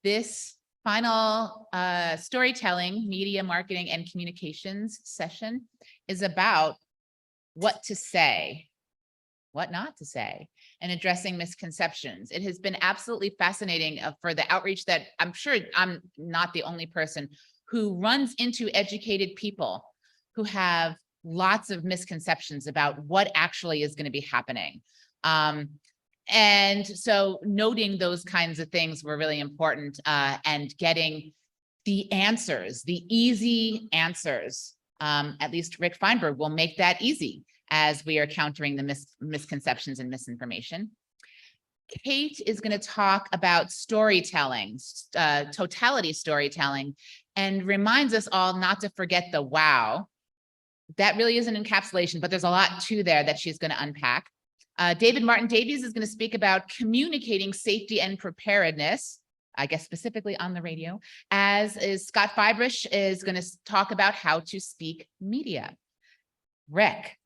This final storytelling, media, marketing, and communications session is about what to say, what not to say, and addressing misconceptions. It has been absolutely fascinating for the outreach that I'm sure I'm not the only person who runs into educated people who have lots of misconceptions about what actually is going to be happening. And so noting those kinds of things were really important, and getting the answers, the easy answers. At least Rick Feinberg will make that easy as we are countering the misconceptions and misinformation. Kate is going to talk about storytelling, totality storytelling, and reminds us all not to forget the wow. That really is an encapsulation, but there's a lot to there that she's going to unpack. David Martin Davies is going to speak about communicating safety and preparedness, I guess specifically on the radio, as is Scott Fibrish is going to talk about how to speak media. Rick.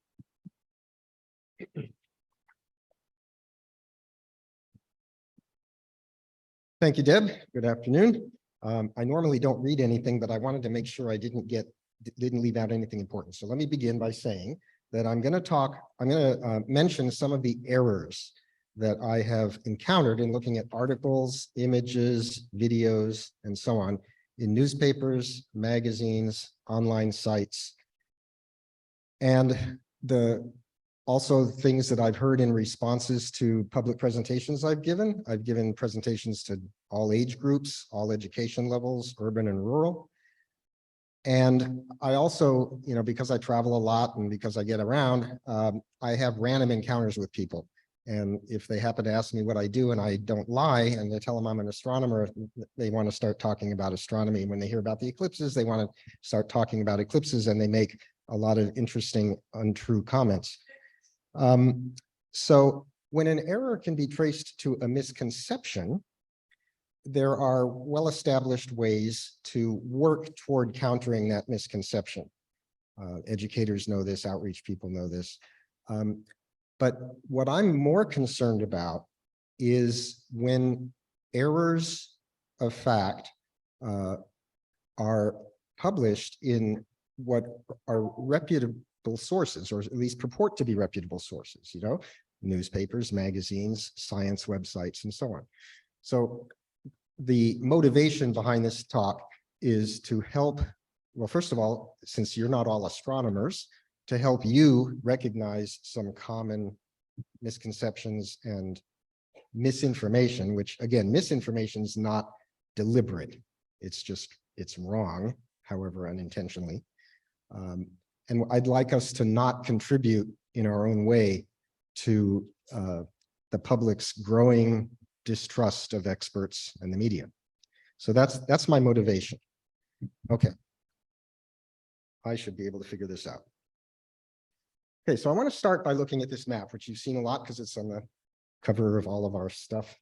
Thank you, Deb. Good afternoon. I normally don't read anything, but I wanted to make sure I didn't leave out anything important. So let me begin by saying that I'm going to mention some of the errors that I have encountered in looking at articles, images, videos, and so on in newspapers, magazines, online sites, and also things that I've heard in responses to public presentations I've given. I've given presentations to all age groups, all education levels, urban and rural. And I also, because I travel a lot and because I get around, I have random encounters with people. And if they happen to ask me what I do and I don't lie, and I tell them I'm an astronomer, they want to start talking about astronomy. When they hear about the eclipses, they want to start talking about eclipses, and they make a lot of interesting, untrue comments. So when an error can be traced to a misconception, there are well-established ways to work toward countering that misconception. Educators know this, outreach people know this. But what I'm more concerned about is when errors of fact are published in what are reputable sources, or at least purport to be reputable sources, newspapers, magazines, science websites, and so on. So the motivation behind this talk is to help, well, first of all, since you're not all astronomers, to help you recognize some common misconceptions and misinformation, which again, misinformation is not deliberate. It's wrong, however unintentionally. And I'd like us to not contribute in our own way to the public's growing distrust of experts and the media. So that's my motivation. Okay. I should be able to figure this out. Okay, so I want to start by looking at this map, which you've seen a lot because it's on the cover of all of our stuff.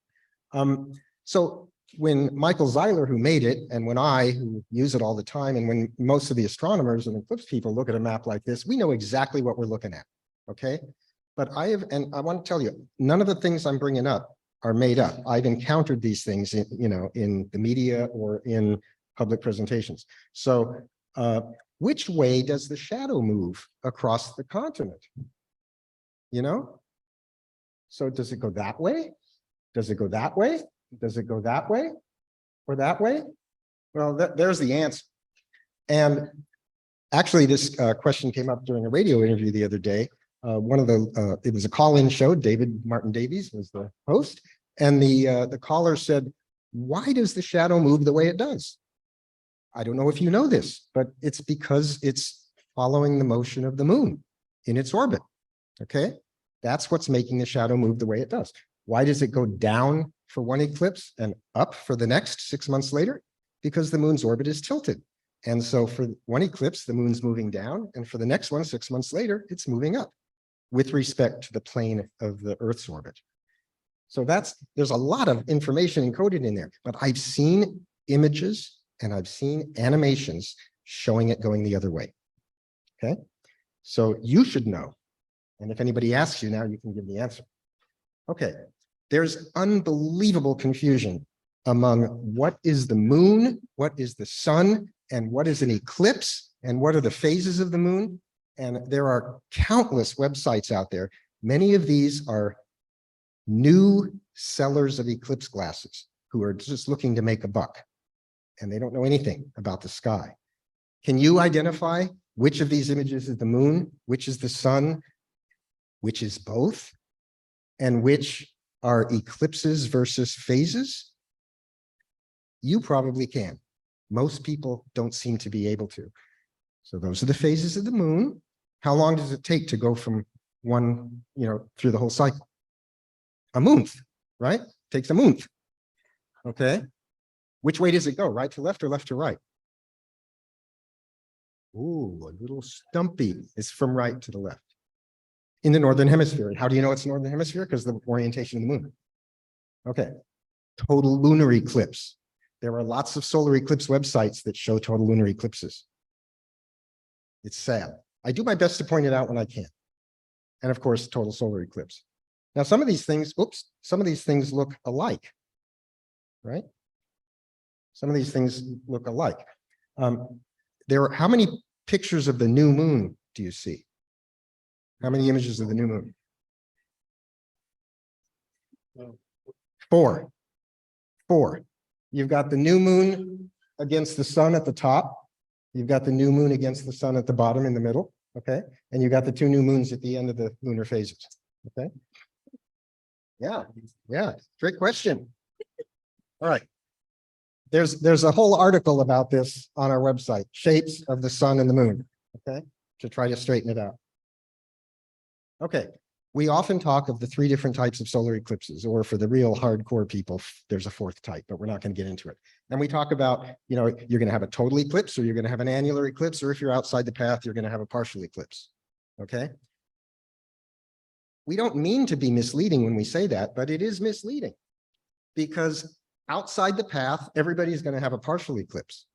So when Michael Zeiler, who made it, and when I, who use it all the time, and when most of the astronomers and eclipse people look at a map like this, we know exactly what we're looking at, okay? But I want to tell you, none of the things I'm bringing up are made up. I've encountered these things in the media or in public presentations. So which way does the shadow move across the continent? So does it go that way? Does it go that way? Does it go that way or that way? Well, there's the answer. And actually, this question came up during a radio interview the other day. It was a call-in show. David Martin Davies was the host. And the caller said, why does the shadow move the way it does? I don't know if you know this, but it's because it's following the motion of the moon in its orbit, okay? That's what's making the shadow move the way it does. Why does it go down for one eclipse and up for the next 6 months later? Because the moon's orbit is tilted. And so for one eclipse, the moon's moving down, and for the next one, 6 months later, it's moving up with respect to the plane of the Earth's orbit. So there's a lot of information encoded in there, but I've seen images and I've seen animations showing it going the other way, okay? So you should know. And if anybody asks you now, you can give the answer. Okay, there's unbelievable confusion among what is the moon, what is the sun, and what is an eclipse, and what are the phases of the moon. And there are countless websites out there. Many of these are new sellers of eclipse glasses who are just looking to make a buck, and they don't know anything about the sky. Can you identify which of these images is the moon, which is the sun, which is both, and which are eclipses versus phases? You probably can. Most people don't seem to be able to. So those are the phases of the moon. How long does it take to go from one, through the whole cycle? A month, right? Takes a month. Okay. Which way does it go? Right to left or left to right? Ooh, a little stumpy. It's from right to the left. In the northern hemisphere. How do you know it's northern hemisphere? Because the orientation of the moon. Okay. Total lunar eclipse. There are lots of solar eclipse websites that show total lunar eclipses. It's sad. I do my best to point it out when I can. And of course, total solar eclipse. Now, some of these things look alike, right? Some of these things look alike. How many pictures of the new moon do you see? How many images of the new moon? 4. 4. You've got the new moon against the sun at the top. You've got the new moon against the sun at the bottom in the middle. Okay. And you've got the 2 new moons at the end of the lunar phases. Okay. Yeah. Yeah. Great question. All right. There's a whole article about this on our website, Shapes of the Sun and the Moon. Okay. To try to straighten it out. Okay. We often talk of the 3 different types of solar eclipses, or for the real hardcore people, there's a 4th type, but we're not going to get into it. And we talk about, you're going to have a total eclipse, or you're going to have an annular eclipse, or if you're outside the path, you're going to have a partial eclipse. Okay. We don't mean to be misleading when we say that, but it is misleading, because outside the path, everybody's going to have a partial eclipse.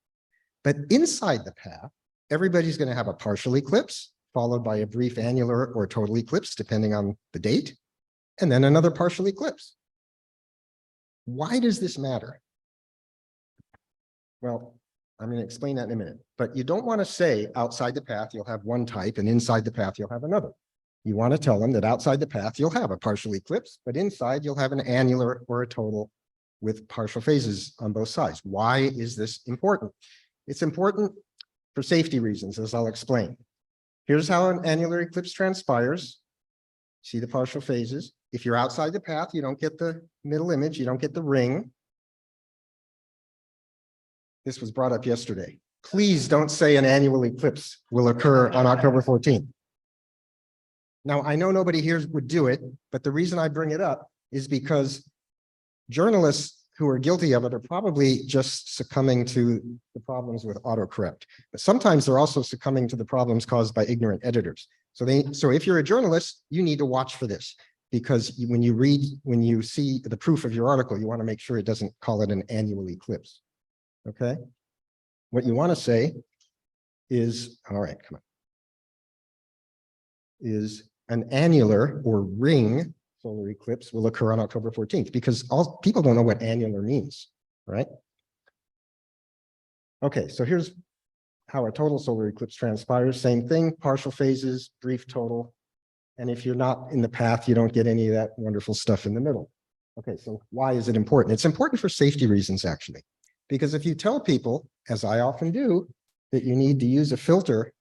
But inside the path, everybody's going to have a partial eclipse, followed by a brief annular or total eclipse, depending on the date, and then another partial eclipse. Why does this matter? Well, I'm going to explain that in a minute, but you don't want to say outside the path, you'll have one type, and inside the path, you'll have another. You want to tell them that outside the path, you'll have a partial eclipse, but inside you'll have an annular or a total with partial phases on both sides. Why is this important? It's important for safety reasons, as I'll explain. Here's how an annular eclipse transpires. See the partial phases. If you're outside the path, you don't get the middle image, you don't get the ring. This was brought up yesterday. Please don't say an annual eclipse will occur on October 14th. Now, I know nobody here would do it, but the reason I bring it up is because journalists who are guilty of it are probably just succumbing to the problems with autocorrect. But sometimes they're also succumbing to the problems caused by ignorant editors. So if you're a journalist, you need to watch for this, because when you see the proof of your article, you want to make sure it doesn't call it an annual eclipse. Okay. What you want to say is, all right, come on, is an annular or ring solar eclipse will occur on October 14th, because all people don't know what annular means, right? Okay, so here's how a total solar eclipse transpires. Same thing, partial phases, brief total. And if you're not in the path, you don't get any of that wonderful stuff in the middle. Okay, so why is it important? It's important for safety reasons, actually, because if you tell people, as I often do, that you need to use a filter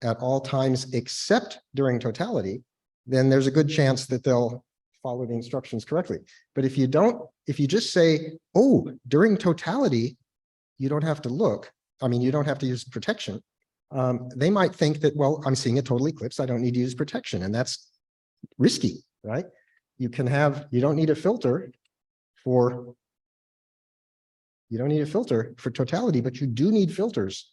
at all times except during totality, then there's a good chance that they'll follow the instructions correctly. But if you don't, if you just say, oh, during totality, you don't have to look, I mean, you don't have to use protection, they might think that, well, I'm seeing a total eclipse, I don't need to use protection, and that's risky, right? You don't need a filter for totality, but you do need filters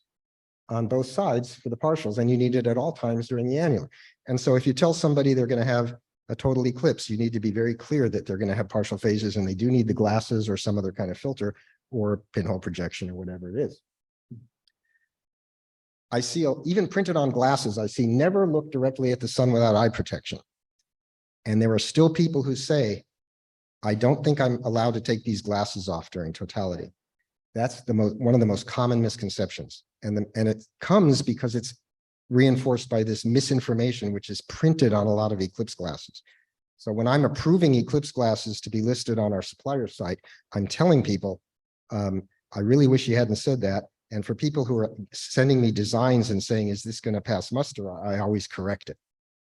on both sides for the partials, and you need it at all times during the annular. And so if you tell somebody they're going to have a total eclipse, you need to be very clear that they're going to have partial phases, and they do need the glasses or some other kind of filter or pinhole projection or whatever it is. I see, even printed on glasses, I see never look directly at the sun without eye protection. And there are still people who say I don't think I'm allowed to take these glasses off during totality. That's one of the most common misconceptions. And it comes because it's reinforced by this misinformation, which is printed on a lot of eclipse glasses. So when I'm approving eclipse glasses to be listed on our supplier site, I'm telling people, I really wish you hadn't said that. And for people who are sending me designs and saying, is this going to pass muster? I always correct it.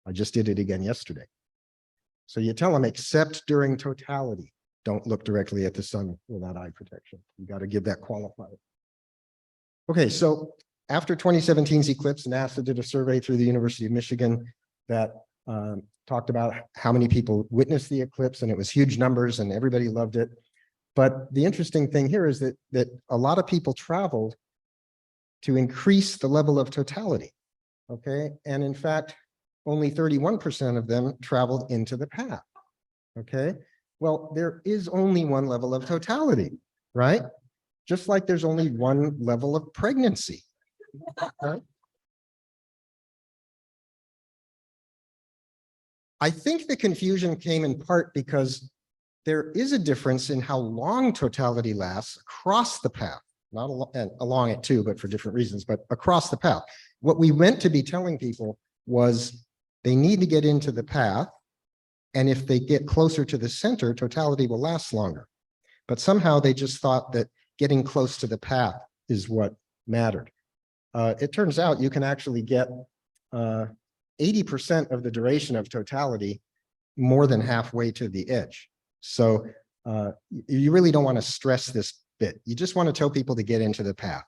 I just did it again yesterday. So you tell them, except during totality, don't look directly at the sun without eye protection. You got to give that qualifier. Okay, so after 2017's eclipse, NASA did a survey through the University of Michigan that talked about how many people witnessed the eclipse, and it was huge numbers and everybody loved it. But the interesting thing here is that a lot of people traveled to increase the level of totality, okay? And in fact, only 31% of them traveled into the path, okay? Well, there is only one level of totality, right? Just like there's only one level of pregnancy, right? I think the confusion came in part because there is a difference in how long totality lasts across the path, not along it too, but for different reasons, but across the path. What we meant to be telling people was they need to get into the path, and if they get closer to the center, totality will last longer. But somehow they just thought that getting close to the path is what mattered. It turns out you can actually get 80% of the duration of totality more than halfway to the edge. So you really don't want to stress this bit. You just want to tell people to get into the path.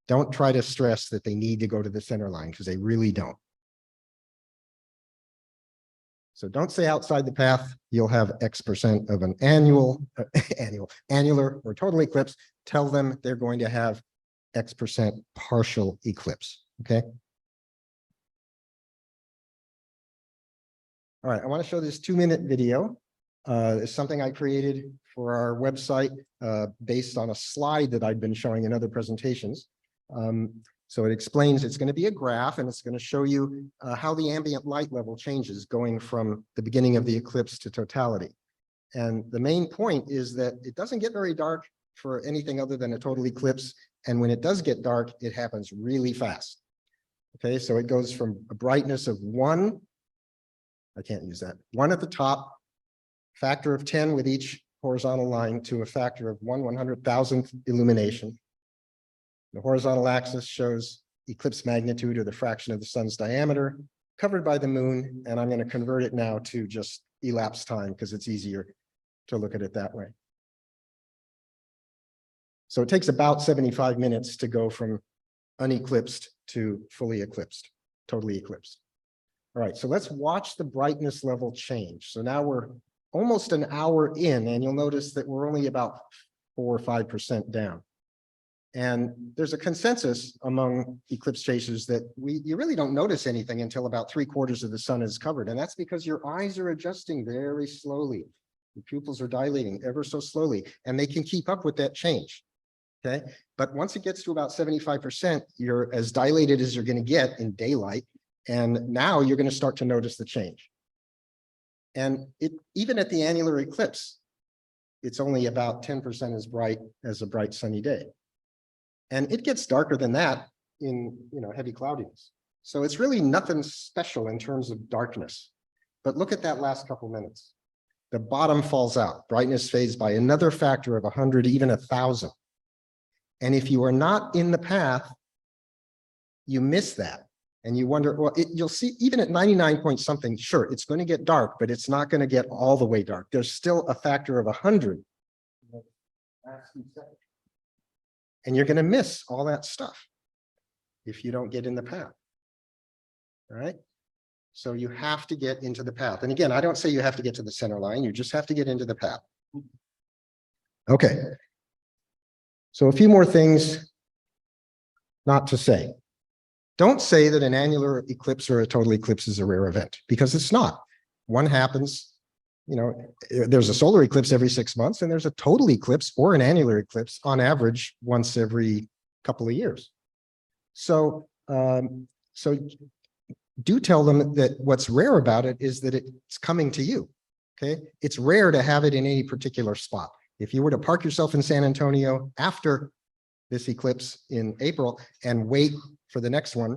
Don't try to stress that they need to go to the center line, because they really don't. So don't say outside the path, you'll have X% of an annular or total eclipse. Tell them they're going to have X% partial eclipse, okay? All right, I want to show this 2-minute video. It's something I created for our website based on a slide that I've been showing in other presentations. So it explains, it's going to be a graph, and it's going to show you how the ambient light level changes going from the beginning of the eclipse to totality. And the main point is that it doesn't get very dark for anything other than a total eclipse. And when it does get dark, it happens really fast. Okay, so it goes from a brightness of 1, I can't use that, 1 at the top, factor of 10 with each horizontal line, to a factor of 1/100,000th illumination. The horizontal axis shows eclipse magnitude, or the fraction of the sun's diameter covered by the moon. And I'm going to convert it now to just elapsed time, because it's easier to look at it that way. So it takes about 75 minutes to go from uneclipsed to fully eclipsed, totally eclipsed. All right, so let's watch the brightness level change. So now we're almost an hour in, and you'll notice that we're only about 4 or 5% down. And there's a consensus among eclipse chasers that you really don't notice anything until about 3/4 of the sun is covered. And that's because your eyes are adjusting very slowly. The pupils are dilating ever so slowly, and they can keep up with that change. Okay, but once it gets to about 75%, you're as dilated as you're going to get in daylight. And now you're going to start to notice the change. And even at the annular eclipse, it's only about 10% as bright as a bright sunny day. And it gets darker than that in heavy cloudiness. So it's really nothing special in terms of darkness. But look at that last couple minutes. The bottom falls out. Brightness fades by another factor of 100, even 1,000. And if you are not in the path, you miss that. And you wonder, well, you'll see even at 99 point something, sure, it's going to get dark, but it's not going to get all the way dark. There's still a factor of 100. And you're going to miss all that stuff if you don't get in the path. All right. So you have to get into the path. And again, I don't say you have to get to the center line. You just have to get into the path. Okay. So a few more things not to say. Don't say that an annular eclipse or a total eclipse is a rare event, because it's not. One happens, there's a solar eclipse every 6 months, and there's a total eclipse or an annular eclipse on average once every couple of years. So, do tell them that what's rare about it is that it's coming to you. Okay, it's rare to have it in any particular spot. If you were to park yourself in San Antonio after this eclipse in April and wait for the next one,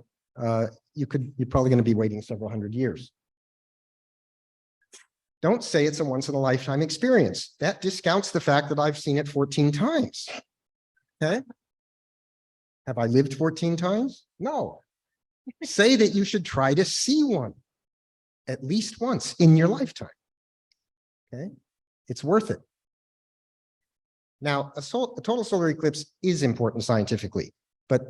you're probably going to be waiting several hundred years. Don't say it's a once in a lifetime experience. That discounts the fact that I've seen it 14 times. Okay. Have I lived 14 times? No. Say that you should try to see one at least once in your lifetime. Okay. It's worth it. Now, a total solar eclipse is important scientifically, but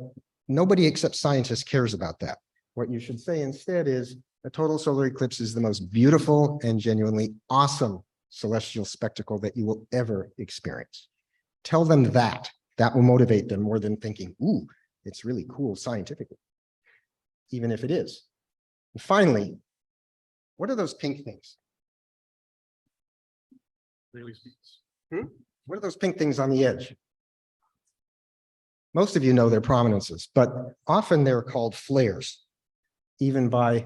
nobody except scientists cares about that. What you should say instead is a total solar eclipse is the most beautiful and genuinely awesome celestial spectacle that you will ever experience. Tell them that. That will motivate them more than thinking, ooh, it's really cool scientifically, even if it is. And finally, what are those pink things? What are those pink things on the edge? Most of you know their prominences, but often they're called flares, even by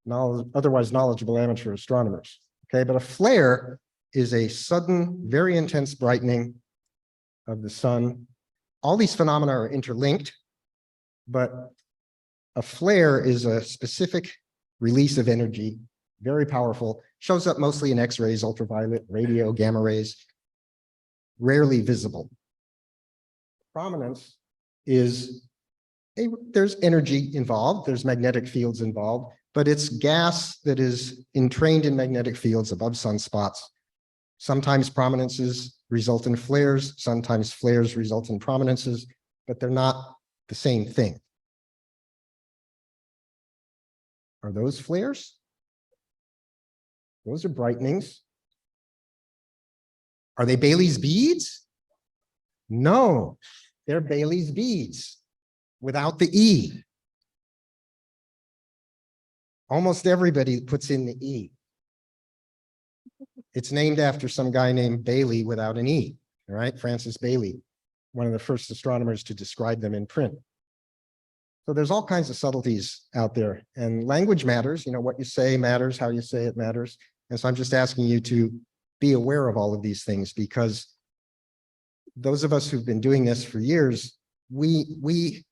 otherwise knowledgeable amateur astronomers. Okay, but a flare is a sudden, very intense brightening of the sun. All these phenomena are interlinked, but a flare is a specific release of energy, very powerful, shows up mostly in X-rays, ultraviolet, radio, gamma rays, rarely visible. Prominence is there's energy involved, there's magnetic fields involved, but it's gas that is entrained in magnetic fields above sunspots. Sometimes prominences result in flares, sometimes flares result in prominences, but they're not the same thing. Are those flares? Those are brightenings. Are they Bailey's beads? No, they're Bailey's beads without the E. Almost everybody puts in the E. It's named after some guy named Bailey without an E, all right? Francis Bailey, one of the first astronomers to describe them in print. So there's all kinds of subtleties out there, and language matters. You know, what you say matters, how you say it matters. And so I'm just asking you to be aware of all of these things, because those of us who've been doing this for years, we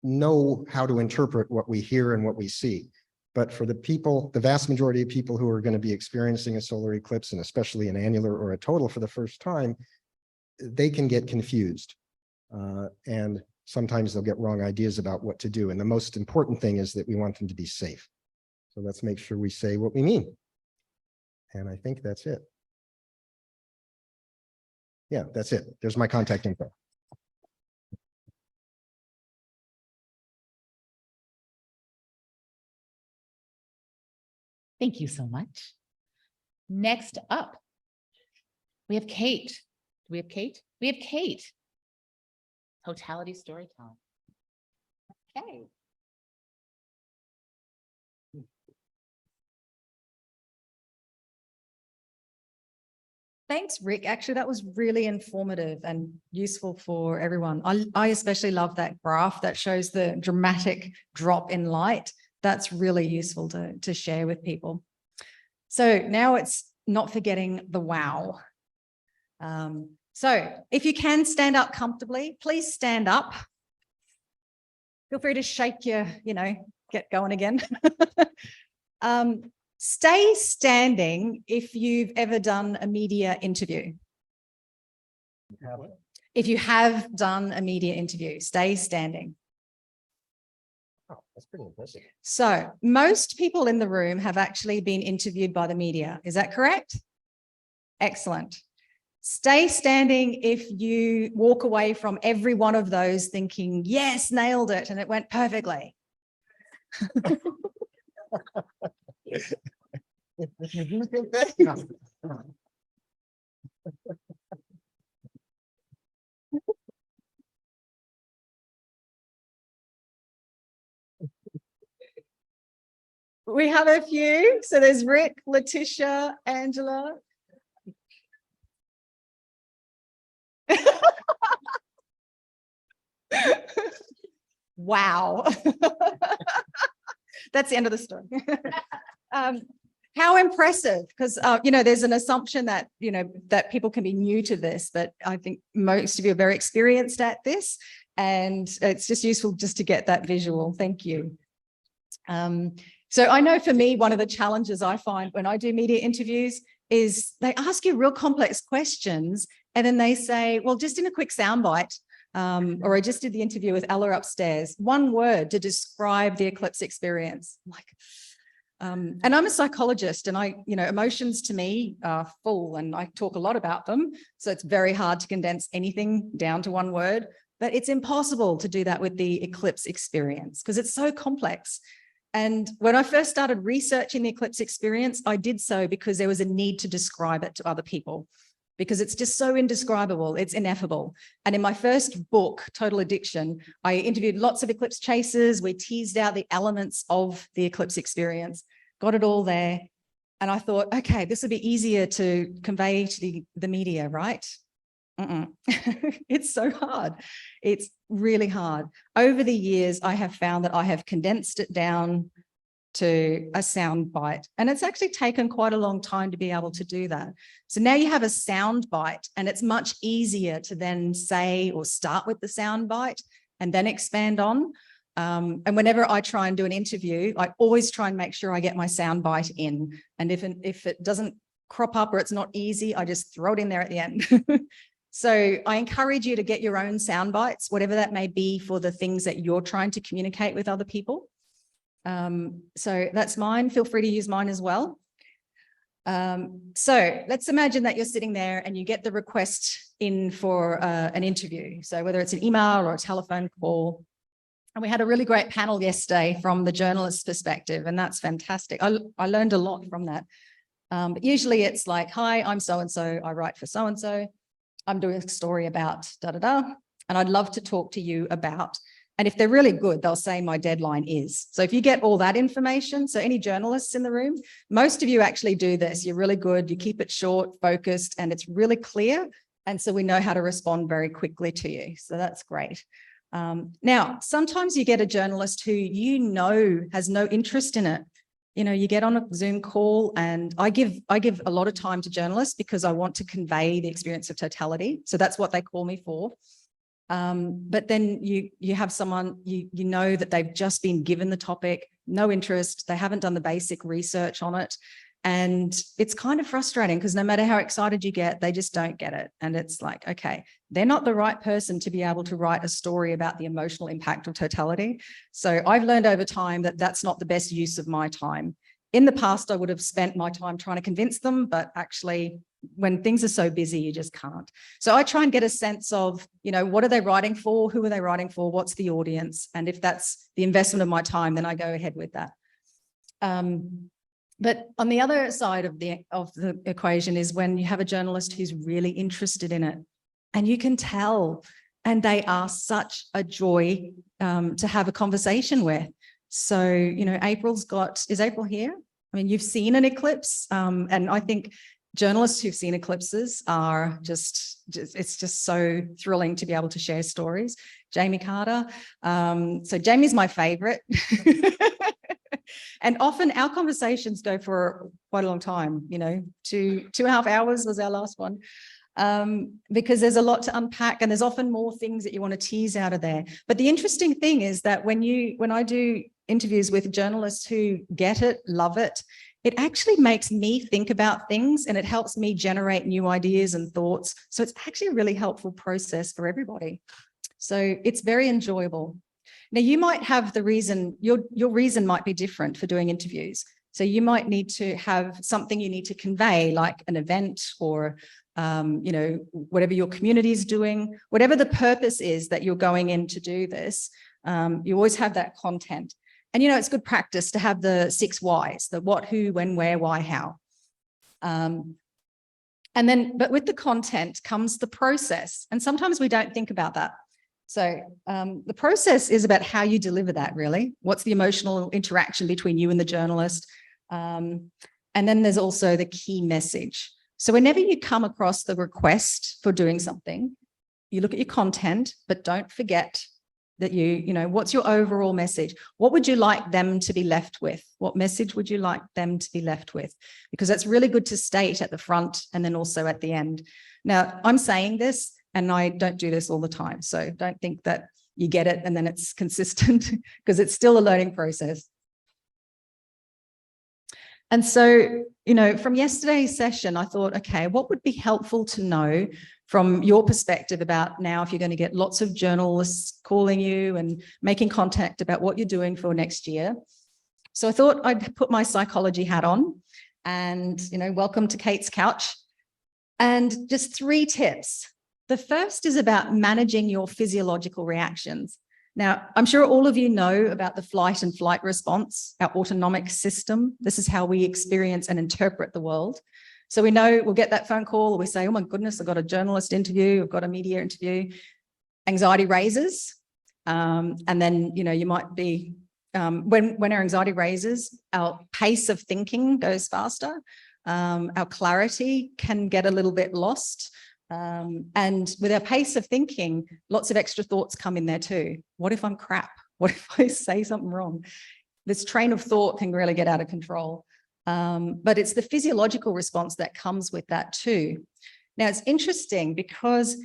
know how to interpret what we hear and what we see. But for the people, the vast majority of people who are going to be experiencing a solar eclipse, and especially an annular or a total for the first time, they can get confused. And sometimes they'll get wrong ideas about what to do. And the most important thing is that we want them to be safe. So let's make sure we say what we mean. And I think that's it. Yeah, that's it. There's my contact info. Thank you so much. Next up, we have Kate. Do we have Kate? We have Kate. Totality storytelling. Okay. Thanks, Rick. Actually, that was really informative and useful for everyone. I especially love that graph that shows the dramatic drop in light. That's really useful to share with people. So now it's not forgetting the wow. So if you can stand up comfortably, please stand up. Feel free to shake your, get going again. Stay standing if you've ever done a media interview. If you have done a media interview, stay standing. Oh, that's pretty impressive. So most people in the room have actually been interviewed by the media. Is that correct? Excellent. Stay standing if you walk away from every one of those thinking, yes, nailed it, and it went perfectly. We have a few. So there's Rick, Letitia, Angela. Wow. That's the end of the story. How impressive, because, there's an assumption that, that people can be new to this, but I think most of you are very experienced at this, and it's just useful just to get that visual. Thank you. So I know for me, one of the challenges I find when I do media interviews is they ask you real complex questions, and then they say, well, just in a quick soundbite, or I just did the interview with Ella upstairs, one word to describe the eclipse experience. I'm like, and I'm a psychologist, and emotions to me are full, and I talk a lot about them. So it's very hard to condense anything down to one word, but it's impossible to do that with the eclipse experience because it's so complex. And when I first started researching the eclipse experience, I did so because there was a need to describe it to other people, because it's just so indescribable, it's ineffable. And in my first book, Total Addiction, I interviewed lots of eclipse chasers. We teased out the elements of the eclipse experience, got it all there. And I thought, okay, this would be easier to convey to the media, right? It's so hard. It's really hard. Over the years, I have found that I have condensed it down to a sound bite, and it's actually taken quite a long time to be able to do that. So now you have a sound bite, and it's much easier to then say or start with the sound bite and then expand on. And whenever I try and do an interview, I always try and make sure I get my sound bite in. And if it doesn't crop up or it's not easy, I just throw it in there at the end. So I encourage you to get your own sound bites, whatever that may be, for the things that you're trying to communicate with other people. So that's mine. Feel free to use mine as well. So let's imagine that you're sitting there and you get the request in for an interview. So whether it's an email or a telephone call. And we had a really great panel yesterday from the journalist's perspective, and that's fantastic. I learned a lot from that. But usually it's like, hi, I'm so-and-so, I write for so-and-so. I'm doing a story about da-da-da, and I'd love to talk to you about. And if they're really good, they'll say my deadline is. So if you get all that information, so any journalists in the room, most of you actually do this. You're really good. You keep it short, focused, and it's really clear. And so we know how to respond very quickly to you. So that's great. Now, sometimes you get a journalist who has no interest in it. You get on a Zoom call, and I give a lot of time to journalists because I want to convey the experience of totality. So that's what they call me for. But then you have someone, you know that they've just been given the topic, no interest, they haven't done the basic research on it. And it's kind of frustrating because no matter how excited you get, they just don't get it. And it's like, okay, they're not the right person to be able to write a story about the emotional impact of totality. So I've learned over time that that's not the best use of my time. In the past, I would have spent my time trying to convince them, but actually when things are so busy, you just can't. So I try and get a sense of, what are they writing for? Who are they writing for? What's the audience? And if that's the investment of my time, then I go ahead with that. But on the other side of the equation is when you have a journalist who's really interested in it, and you can tell, and they are such a joy to have a conversation with. So, is April here? I mean, you've seen an eclipse, and I think journalists who've seen eclipses are it's just so thrilling to be able to share stories. Jamie Carter. So Jamie's my favorite. And often our conversations go for quite a long time, 2.5 hours was our last one. Because there's a lot to unpack, and there's often more things that you want to tease out of there. But the interesting thing is that when I do interviews with journalists who get it, love it, it actually makes me think about things, and it helps me generate new ideas and thoughts. So it's actually a really helpful process for everybody. So it's very enjoyable. Now, you might have the reason, your reason might be different for doing interviews. So you might need to have something you need to convey, like an event or whatever your community is doing, whatever the purpose is that you're going in to do this, you always have that content. And, it's good practice to have the 6 whys, the what, who, when, where, why, how. But with the content comes the process. And sometimes we don't think about that. So the process is about how you deliver that, really. What's the emotional interaction between you and the journalist? And then there's also the key message. So whenever you come across the request for doing something, you look at your content, but don't forget that what's your overall message? What would you like them to be left with? What message would you like them to be left with? Because that's really good to state at the front and then also at the end. Now, I'm saying this and I don't do this all the time. So don't think that you get it and then it's consistent because it's still a learning process. And so, from yesterday's session, I thought, okay, what would be helpful to know from your perspective about now if you're going to get lots of journalists calling you and making contact about what you're doing for next year. So I thought I'd put my psychology hat on and, welcome to Kate's couch. And just 3 tips. The first is about managing your physiological reactions. Now, I'm sure all of you know about the flight and flight response, our autonomic system. This is how we experience and interpret the world. So we know we'll get that phone call, or we say, oh my goodness, I've got a journalist interview, I've got a media interview. Anxiety raises. And then, you might be, when our anxiety raises, our pace of thinking goes faster. Our clarity can get a little bit lost. And with our pace of thinking, lots of extra thoughts come in there too. What if I'm crap? What if I say something wrong? This train of thought can really get out of control. But it's the physiological response that comes with that too. Now, it's interesting because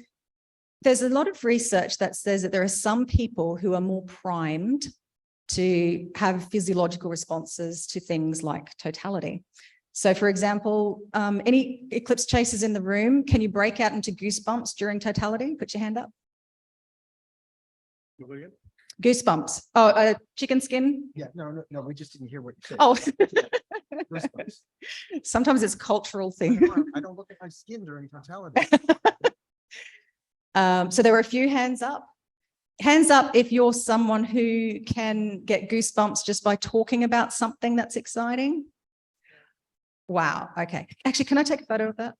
there's a lot of research that says that there are some people who are more primed to have physiological responses to things like totality. So, for example, any eclipse chasers in the room, can you break out into goosebumps during totality? Put your hand up. Goosebumps. Oh, chicken skin? Yeah, no, we just didn't hear what you said. Oh, Goosebumps. sometimes it's a cultural thing. I don't look at my skin during totality. So there were a few hands up. Hands up if you're someone who can get goosebumps just by talking about something that's exciting. Wow. Okay. Actually, can I take a photo of that?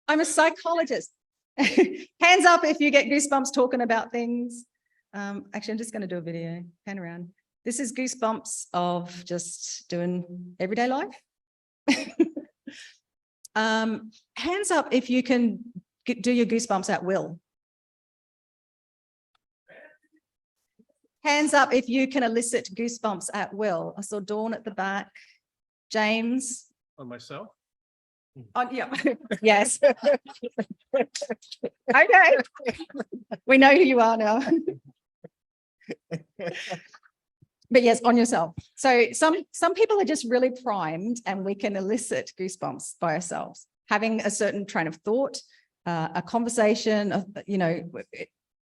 I'm a psychologist. Hands up if you get goosebumps talking about things. Actually, I'm just going to do a video. Pan around. This is goosebumps of just doing everyday life. Hands up if you can do your goosebumps at will. Hands up if you can elicit goosebumps at will. I saw Dawn at the back. James. On myself? Yeah. Yes. Okay. We know who you are now. But yes, on yourself. So some people are just really primed and we can elicit goosebumps by ourselves. Having a certain train of thought, a conversation,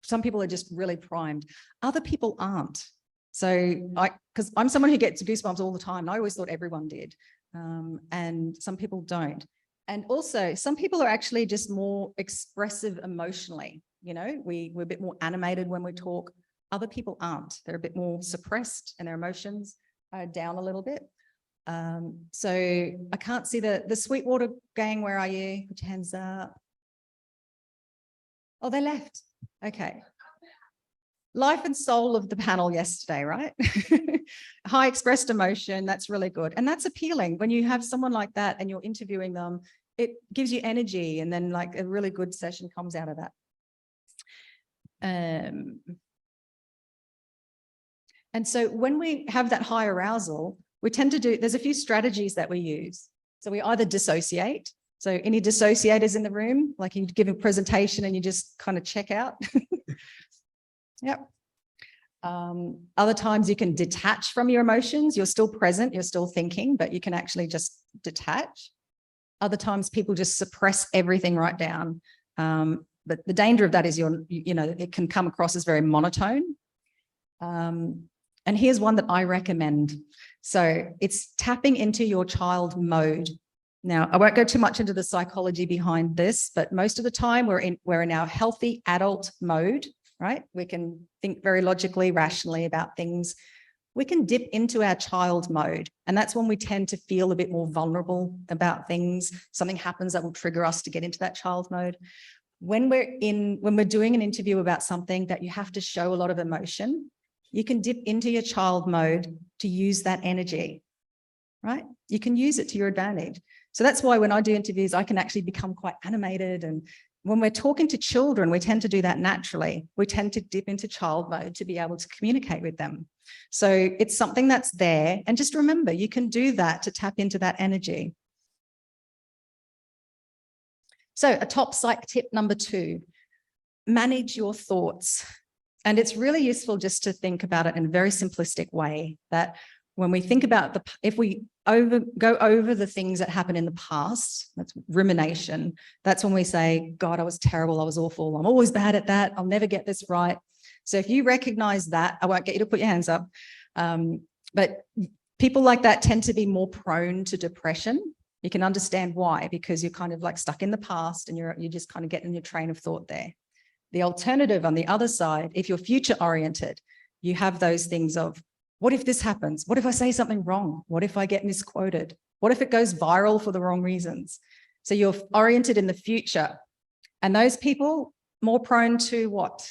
some people are just really primed. Other people aren't. So because I'm someone who gets goosebumps all the time. And I always thought everyone did. And some people don't. And also some people are actually just more expressive emotionally. We're a bit more animated when we talk. Other people aren't. They're a bit more suppressed and their emotions are down a little bit. So I can't see the Sweetwater gang. Where are you? Put your hands up. Oh, they left. Okay. Life and soul of the panel yesterday, right? High expressed emotion, that's really good. And that's appealing. When you have someone like that and you're interviewing them, it gives you energy and then like a really good session comes out of that. And so when we have that high arousal, we tend to there's a few strategies that we use. So we either dissociate. So any dissociators in the room, like you give a presentation and you just kind of check out. Yep. Other times you can detach from your emotions. You're still present, you're still thinking, but you can actually just detach. Other times people just suppress everything right down. But the danger of that is it can come across as very monotone. And here's one that I recommend. So it's tapping into your child mode. Now, I won't go too much into the psychology behind this, but most of the time we're in our healthy adult mode. Right? We can think very logically, rationally about things. We can dip into our child mode. And that's when we tend to feel a bit more vulnerable about things. Something happens that will trigger us to get into that child mode. When we're doing an interview about something that you have to show a lot of emotion, you can dip into your child mode to use that energy, right? You can use it to your advantage. So that's why when I do interviews, I can actually become quite animated and when we're talking to children, we tend to do that naturally. We tend to dip into child mode to be able to communicate with them. So it's something that's there. And just remember, you can do that to tap into that energy. So a top psych tip number 2, manage your thoughts. And it's really useful just to think about it in a very simplistic way, that when we think about if we go over the things that happened in the past, that's rumination. That's when we say, God, I was terrible. I was awful. I'm always bad at that. I'll never get this right. So if you recognize that, I won't get you to put your hands up. But people like that tend to be more prone to depression. You can understand why, because you're kind of like stuck in the past and you just kind of get in your train of thought there. The alternative on the other side, if you're future oriented, you have those things of, what if this happens? What if I say something wrong? What if I get misquoted? What if it goes viral for the wrong reasons? So you're oriented in the future. And those people more prone to what?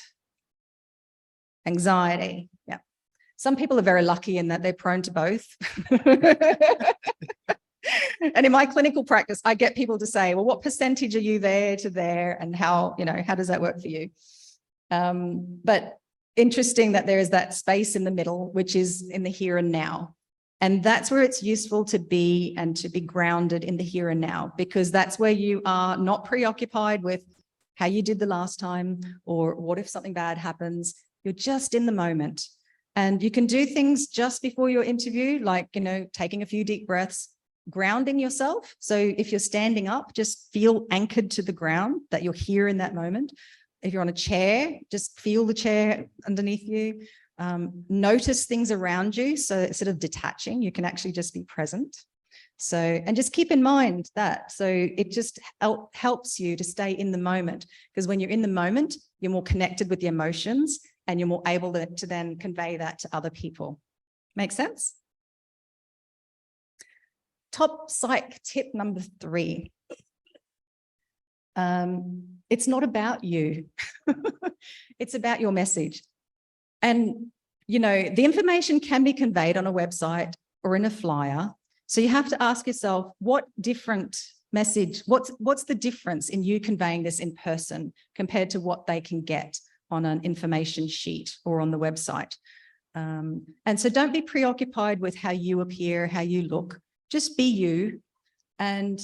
Anxiety. Yeah. Some people are very lucky in that they're prone to both. And in my clinical practice, I get people to say, well, what percentage are you there to there? And how does that work for you? But interesting that there is that space in the middle, which is in the here and now. And that's where it's useful to be and to be grounded in the here and now, because that's where you are not preoccupied with how you did the last time or what if something bad happens. You're just in the moment. And you can do things just before your interview, like, taking a few deep breaths, grounding yourself. So if you're standing up, just feel anchored to the ground, that you're here in that moment. If you're on a chair, just feel the chair underneath you. Notice things around you. So instead of detaching, you can actually just be present. So, and just keep in mind that. So it just helps you to stay in the moment, because when you're in the moment, you're more connected with the emotions and you're more able to then convey that to other people. Make sense? Top psych tip number 3. It's not about you. It's about your message. And, the information can be conveyed on a website or in a flyer. So you have to ask yourself, what different message, what's the difference in you conveying this in person compared to what they can get on an information sheet or on the website? And so don't be preoccupied with how you appear, how you look. Just be you. And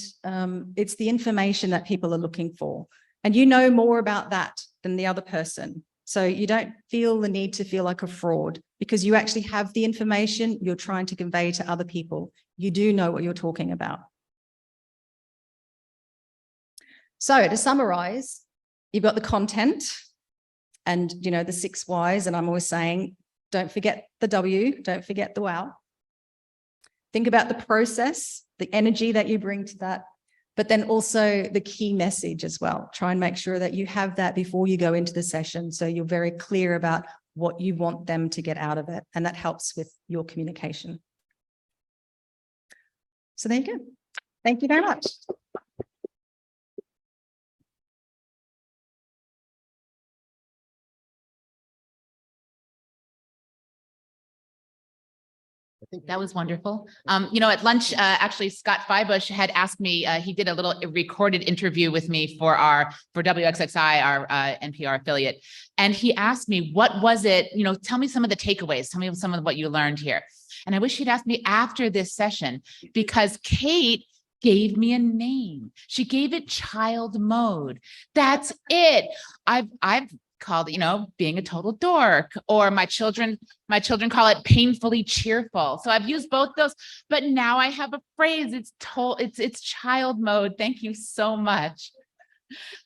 it's the information that people are looking for. And you know more about that than the other person. So you don't feel the need to feel like a fraud, because you actually have the information you're trying to convey to other people. You do know what you're talking about. So to summarize, you've got the content and, the 6 whys. And I'm always saying, don't forget the W, don't forget the wow. Think about the process, the energy that you bring to that, but then also the key message as well. Try and make sure that you have that before you go into the session, so you're very clear about what you want them to get out of it, and that helps with your communication. So there you go. Thank you very much. That was wonderful. At lunch, actually, Scott Feibush had asked me, he did a little recorded interview with me for WXXI, our NPR affiliate. And he asked me, what was it, tell me some of the takeaways, tell me some of what you learned here. And I wish he'd asked me after this session, because Kate gave me a name. She gave it child mode. That's it. I've called, being a total dork, or my children call it painfully cheerful. So I've used both those, but now I have a phrase. It's child mode. Thank you so much.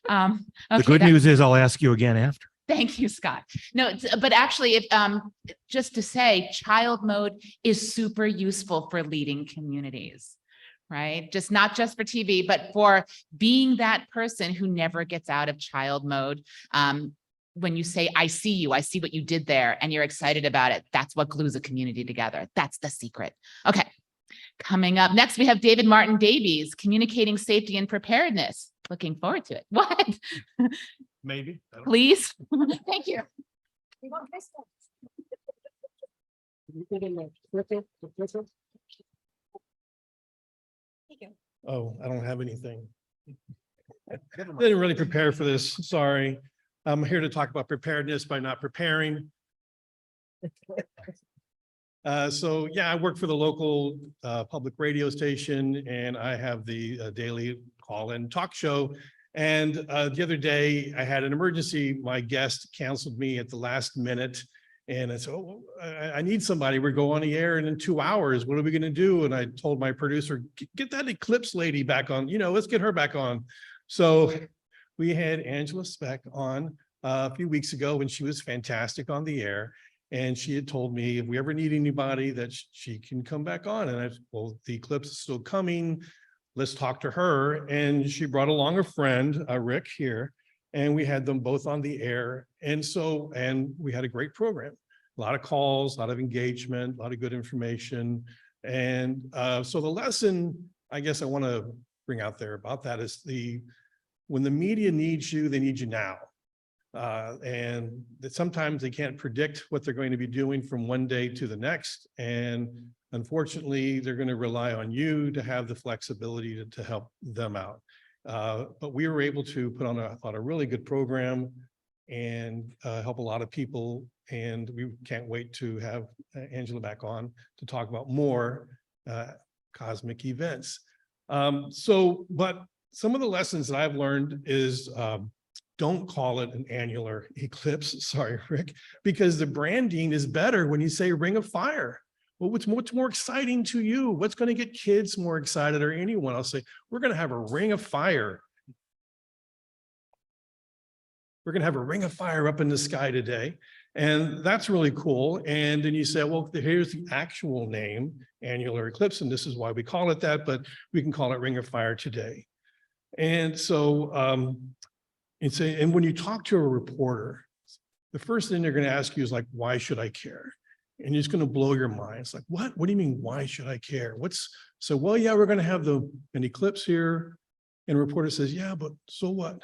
Okay, the good news is I'll ask you again after. Thank you, Scott. No, but actually, if just to say, child mode is super useful for leading communities, right? Not just for TV, but for being that person who never gets out of child mode. When you say, I see you, I see what you did there, and you're excited about it, that's what glues a community together. That's the secret. Okay, coming up next, we have David Martin Davies, Communicating Safety and Preparedness. Looking forward to it. What? Maybe. Please. Thank you. Oh, I don't have anything. Didn't really prepare for this, sorry. I'm here to talk about preparedness by not preparing. So yeah, I work for the local public radio station, and I have the daily call-in talk show. And the other day I had an emergency. My guest canceled me at the last minute. And I said, oh, I need somebody. We're going on the air in 2 hours. What are we going to do? And I told my producer, get that Eclipse lady back on, let's get her back on. So we had Angela Speck on a few weeks ago, and she was fantastic on the air. And she had told me if we ever need anybody that she can come back on. And I said, well, the Eclipse is still coming. Let's talk to her. And she brought along a friend, Rick here, and we had them both on the air. And we had a great program, a lot of calls, a lot of engagement, a lot of good information. And so the lesson, I guess I want to bring out there about that is when the media needs you, they need you now. And that sometimes they can't predict what they're going to be doing from one day to the next. And unfortunately, they're going to rely on you to have the flexibility to help them out. But we were able to put on a really good program and help a lot of people. And we can't wait to have Angela back on to talk about more cosmic events. But some of the lessons that I've learned is don't call it an annular eclipse. Sorry, Rick, because the branding is better when you say ring of fire. Well, what's more exciting to you? What's going to get kids more excited, or anyone? I'll say, we're going to have a ring of fire. We're going to have a ring of fire up in the sky today. And that's really cool. And then you say, well, here's the actual name, annular eclipse, and this is why we call it that, but we can call it ring of fire today. And so, and when you talk to a reporter, the first thing they're going to ask you is like, why should I care? And it's going to blow your mind. It's like, what do you mean, why should I care? Well, yeah, we're going to have an eclipse here. And a reporter says, yeah, but so what?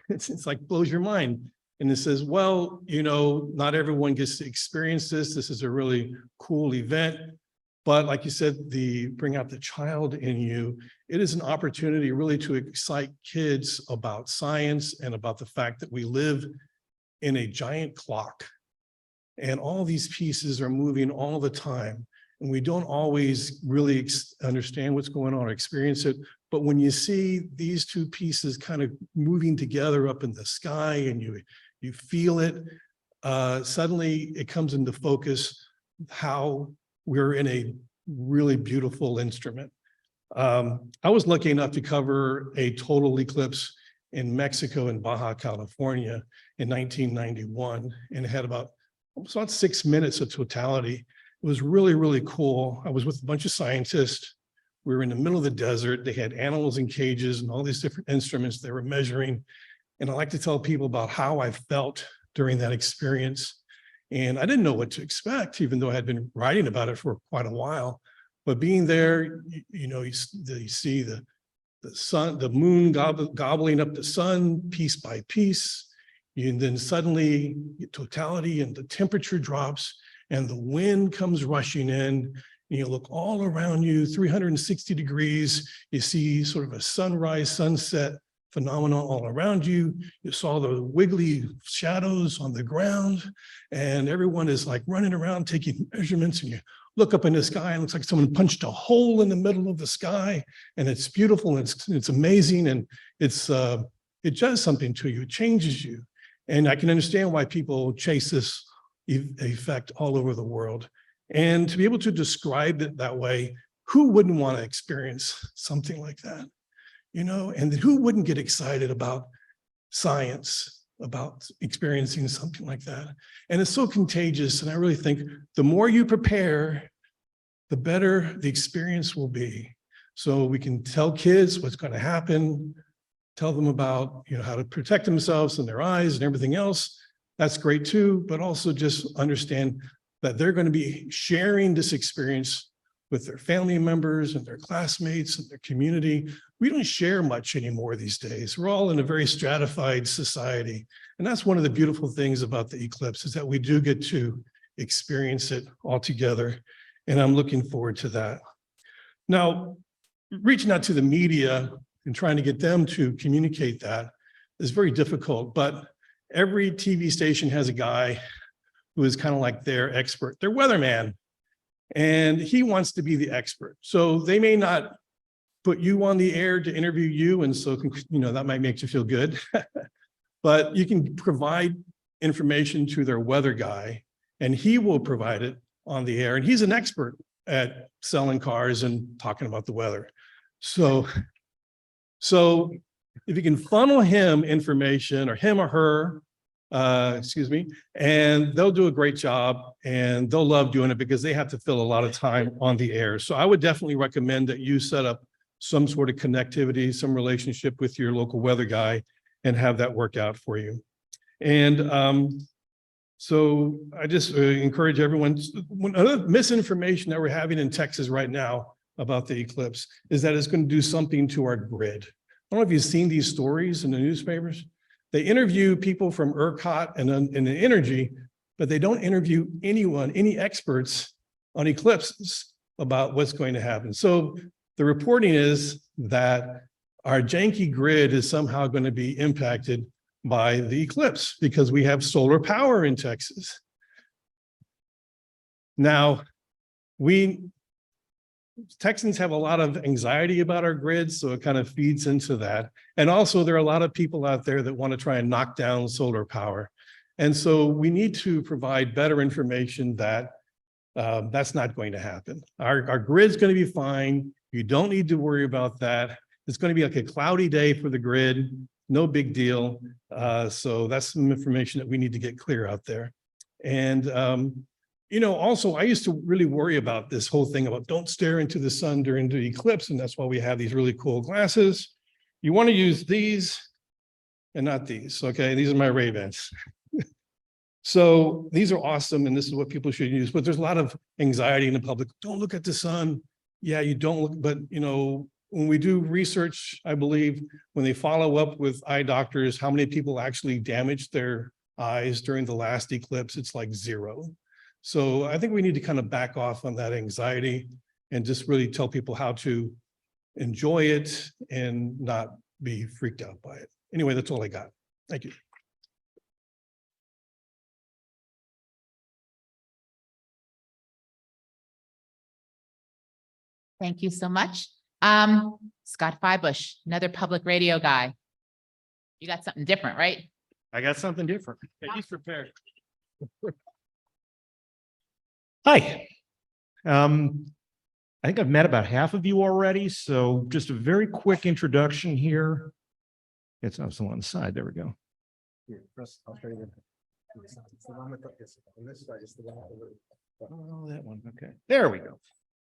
It's like blows your mind. And it says, well, not everyone gets to experience this. This is a really cool event. But like you said, bring out the child in you. It is an opportunity really to excite kids about science and about the fact that we live in a giant clock. And all these pieces are moving all the time. And we don't always really understand what's going on or experience it. But when you see these two pieces kind of moving together up in the sky and you feel it, suddenly it comes into focus how we're in a really beautiful instrument. I was lucky enough to cover a total eclipse in Mexico and Baja California in 1991, and it had about 6 minutes of totality. It was really, really cool. I was with a bunch of scientists. We were in the middle of the desert. They had animals in cages and all these different instruments they were measuring. And I like to tell people about how I felt during that experience. And I didn't know what to expect, even though I had been writing about it for quite a while. But being there, you see the sun, the moon gobbling up the sun piece by piece. And then suddenly totality and the temperature drops and the wind comes rushing in. And you look all around you, 360 degrees. You see sort of a sunrise, sunset phenomenon all around you. You saw the wiggly shadows on the ground, and everyone is like running around taking measurements, and you look up in the sky and it looks like someone punched a hole in the middle of the sky, and it's beautiful and it's amazing, and it does something to you, it changes you. And I can understand why people chase this effect all over the world. And to be able to describe it that way, who wouldn't want to experience something like that? And who wouldn't get excited about science, about experiencing something like that? And it's so contagious. And I really think the more you prepare, the better the experience will be. So we can tell kids what's going to happen, tell them about, how to protect themselves and their eyes and everything else. That's great too, but also just understand that they're going to be sharing this experience with their family members and their classmates and their community. We don't share much anymore these days. We're all in a very stratified society. And that's one of the beautiful things about the eclipse, is that we do get to experience it all together. And I'm looking forward to that. Now, reaching out to the media, and trying to get them to communicate that is very difficult. But every TV station has a guy who is kind of like their expert, their weatherman, and he wants to be the expert. So they may not put you on the air to interview you, and so that might make you feel good. But you can provide information to their weather guy, and he will provide it on the air. And he's an expert at selling cars and talking about the weather. So if you can funnel him information, or him or her, and they'll do a great job, and they'll love doing it because they have to fill a lot of time on the air. So I would definitely recommend that you set up some sort of connectivity, some relationship with your local weather guy, and have that work out for you. And so I just encourage everyone, another misinformation that we're having in Texas right now about the eclipse is that it's going to do something to our grid. I don't know if you've seen these stories in the newspapers. They interview people from ERCOT and the energy, but they don't interview any experts on eclipses about what's going to happen. So the reporting is that our janky grid is somehow going to be impacted by the eclipse because we have solar power in Texas. Now, Texans have a lot of anxiety about our grid, so it kind of feeds into that. And also there are a lot of people out there that want to try and knock down solar power. And so we need to provide better information that that's not going to happen. Our grid's going to be fine. You don't need to worry about that. It's going to be like a cloudy day for the grid. No big deal. So that's some information that we need to get clear out there. And, also, I used to really worry about this whole thing about don't stare into the sun during the eclipse. And that's why we have these really cool glasses. You want to use these and not these. Okay, these are my Ray-Bans. So these are awesome. And this is what people should use. But there's a lot of anxiety in the public. Don't look at the sun. Yeah, you don't look, but when we do research, I believe when they follow up with eye doctors, how many people actually damaged their eyes during the last eclipse, it's like 0. So I think we need to kind of back off on that anxiety and just really tell people how to enjoy it and not be freaked out by it. Anyway, that's all I got. Thank you. Thank you so much. Scott Feibush, another public radio guy. You got something different, right? I got something different. He's prepared. Hi. I think I've met about half of you already, so just a very quick introduction here. It's also on the side. There we go. Here, press, I'll show you. It's the one with on this side is the one with Oh, that one. Okay. There we go.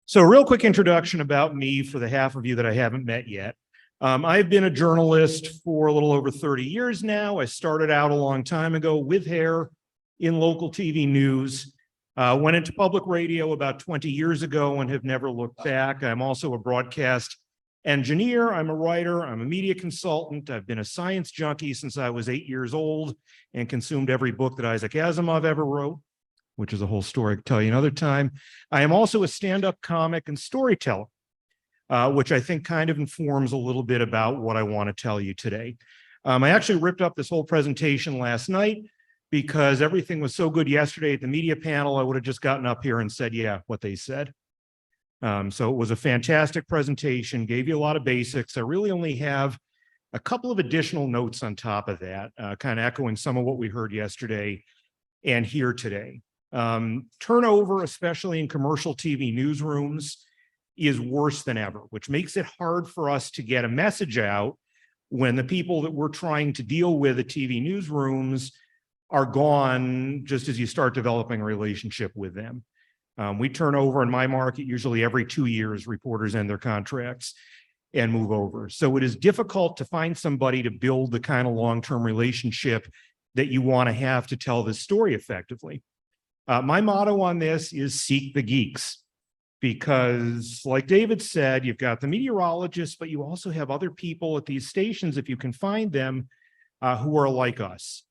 So a real quick introduction about me for the half of you that I haven't met yet. I've been a journalist for a little over 30 years now. I started out a long time ago with hair in local TV news. Went into public radio about 20 years ago and have never looked back. I'm also a broadcast engineer. I'm a writer. I'm a media consultant. I've been a science junkie since I was 8 years old and consumed every book that Isaac Asimov ever wrote, which is a whole story I could tell you another time. I am also a stand-up comic and storyteller, which I think kind of informs a little bit about what I want to tell you today. I actually ripped up this whole presentation last night because everything was so good yesterday at the media panel, I would have just gotten up here and said, yeah, what they said. So it was a fantastic presentation, gave you a lot of basics. I really only have a couple of additional notes on top of that, kind of echoing some of what we heard yesterday and here today. Turnover, especially in commercial TV newsrooms, is worse than ever, which makes it hard for us to get a message out when the people that we're trying to deal with at TV newsrooms are gone just as you start developing a relationship with them. We turn over in my market, usually every 2 years, reporters end their contracts and move over. So it is difficult to find somebody to build the kind of long-term relationship that you want to have to tell this story effectively. My motto on this is seek the geeks, because like David said, you've got the meteorologists, but you also have other people at these stations, if you can find them, who are like us,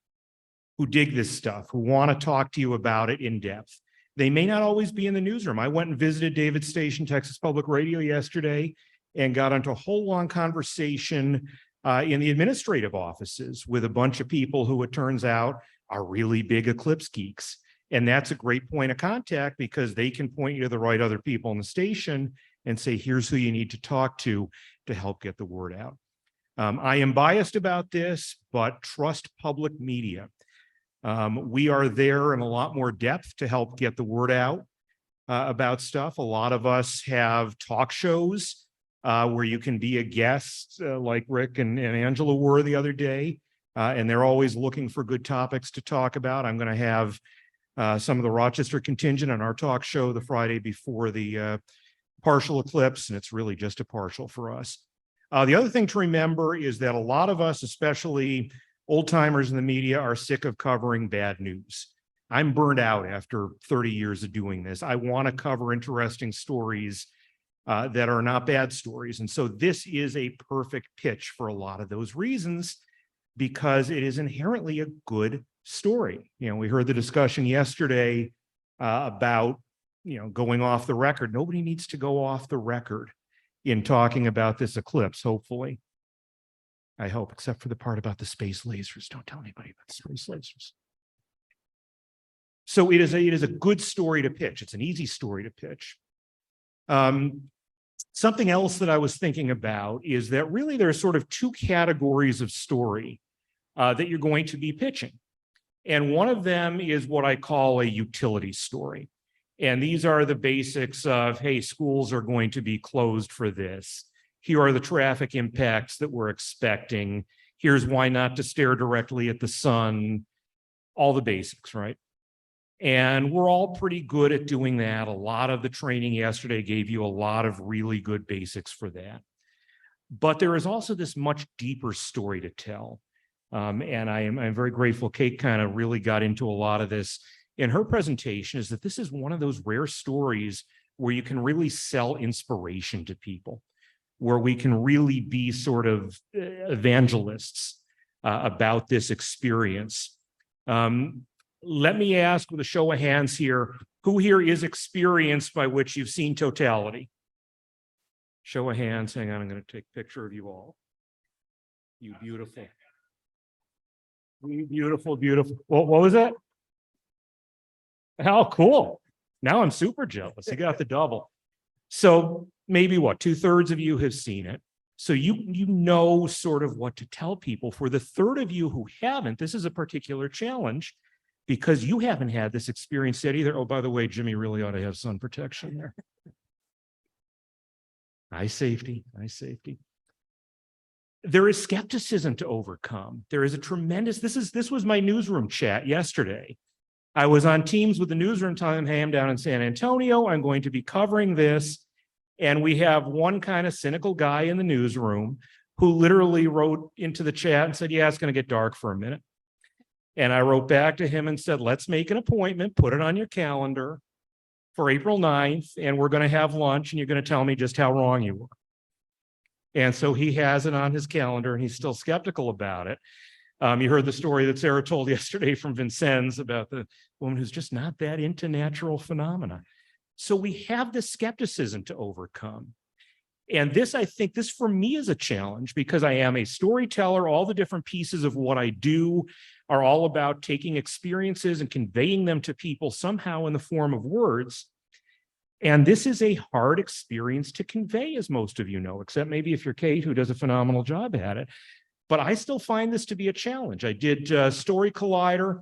who dig this stuff, who want to talk to you about it in depth. They may not always be in the newsroom. I went and visited David's station, Texas Public Radio, yesterday, and got into a whole long conversation in the administrative offices with a bunch of people who, it turns out, are really big eclipse geeks. And that's a great point of contact because they can point you to the right other people in the station and say, here's who you need to talk to help get the word out. I am biased about this, but trust public media. We are there in a lot more depth to help get the word out about stuff. A lot of us have talk shows where you can be a guest like Rick and Angela were the other day. And they're always looking for good topics to talk about. I'm going to have some of the Rochester contingent on our talk show the Friday before the partial eclipse, and it's really just a partial for us. The other thing to remember is that a lot of us, especially old timers in the media, are sick of covering bad news. I'm burned out after 30 years of doing this. I want to cover interesting stories that are not bad stories. And so this is a perfect pitch for a lot of those reasons, because it is inherently a good story. You know, we heard the discussion yesterday about, you know, going off the record. Nobody needs to go off the record in talking about this eclipse, hopefully. I hope, except for the part about the space lasers. Don't tell anybody about the space lasers. So it is a good story to pitch. It's an easy story to pitch. Something else that I was thinking about is that really there are sort of two categories of story that you're going to be pitching. And one of them is what I call a utility story. And these are the basics of, hey, schools are going to be closed for this. Here are the traffic impacts that we're expecting. Here's why not to stare directly at the sun. All the basics, right? And we're all pretty good at doing that. A lot of the training yesterday gave you a lot of really good basics for that. But there is also this much deeper story to tell. And I'm very grateful Kate kind of really got into a lot of this in her presentation, is that this is one of those rare stories where you can really sell inspiration to people, where we can really be sort of evangelists about this experience. Let me ask with a show of hands here, who here is experienced by which you've seen totality? Show of hands. Hang on, I'm going to take a picture of you all. You beautiful. You beautiful, beautiful. What was that? How cool. Now I'm super jealous. You got the double. So maybe what, 2/3 of you have seen it. So you know sort of what to tell people. For the third of you who haven't, this is a particular challenge because you haven't had this experience yet either. Oh, by the way, Jimmy really ought to have sun protection there. Eye safety, eye safety. There is skepticism to overcome. There is a tremendous, this was my newsroom chat yesterday. I was on Teams with the newsroom telling them, hey, I'm down in San Antonio. I'm going to be covering this. And we have one kind of cynical guy in the newsroom who literally wrote into the chat and said, yeah, it's going to get dark for a minute. And I wrote back to him and said, let's make an appointment, put it on your calendar for April 9th, and we're going to have lunch and you're going to tell me just how wrong you were. And so he has it on his calendar and he's still skeptical about it. You heard the story that Sarah told yesterday from Vincennes about the woman who's just not that into natural phenomena. So we have this skepticism to overcome. And this, I think, this for me is a challenge because I am a storyteller. All the different pieces of what I do are all about taking experiences and conveying them to people somehow in the form of words. And this is a hard experience to convey, as most of you know, except maybe if you're Kate, who does a phenomenal job at it. But I still find this to be a challenge. I did Story Collider,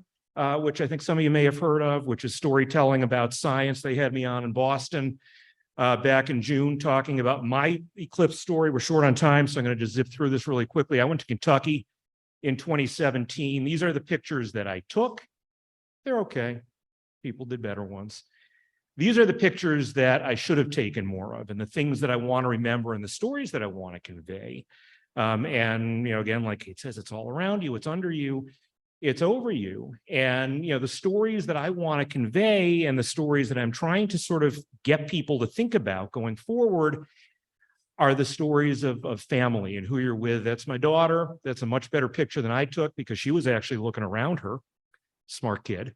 which I think some of you may have heard of, which is storytelling about science. They had me on in Boston back in June talking about my eclipse story. We're short on time, so I'm going to just zip through this really quickly. I went to Kentucky in 2017. These are the pictures that I took. They're okay. People did better ones. These are the pictures that I should have taken more of and the things that I want to remember and the stories that I want to convey. And, you know, again, like it says, it's all around you, it's under you, it's over you. And, you know, the stories that I want to convey and the stories that I'm trying to sort of get people to think about going forward are the stories of family and who you're with. That's my daughter. That's a much better picture than I took because she was actually looking around her. Smart kid.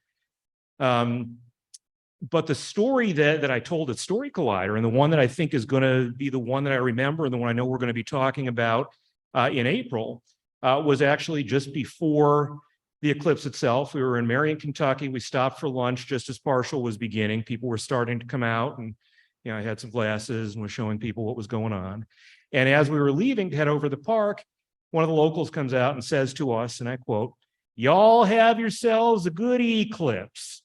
But the story that I told at Story Collider, and the one that I think is going to be the one that I remember, and the one I know we're going to be talking about in April, was actually just before the eclipse itself. We were in Marion, Kentucky. We stopped for lunch just as partial was beginning. People were starting to come out, and I had some glasses and was showing people what was going on. And as we were leaving to head over to the park, one of the locals comes out and says to us, and I quote, "Y'all have yourselves a good eclipse."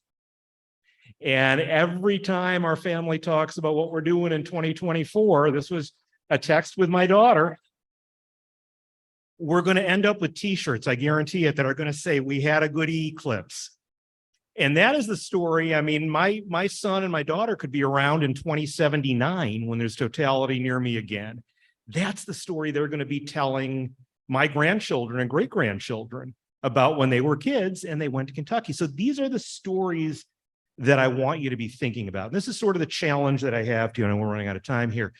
And every time our family talks about what we're doing in 2024, this was a text with my daughter, we're going to end up with t-shirts, I guarantee it, that are going to say, "We had a good eclipse." And that is the story. I mean, my son and my daughter could be around in 2079 when there's totality near me again. That's the story they're going to be telling my grandchildren and great-grandchildren about when they were kids and they went to Kentucky. So these are the stories that I want you to be thinking about. And this is sort of the challenge that I have to you, and we're running out of time here.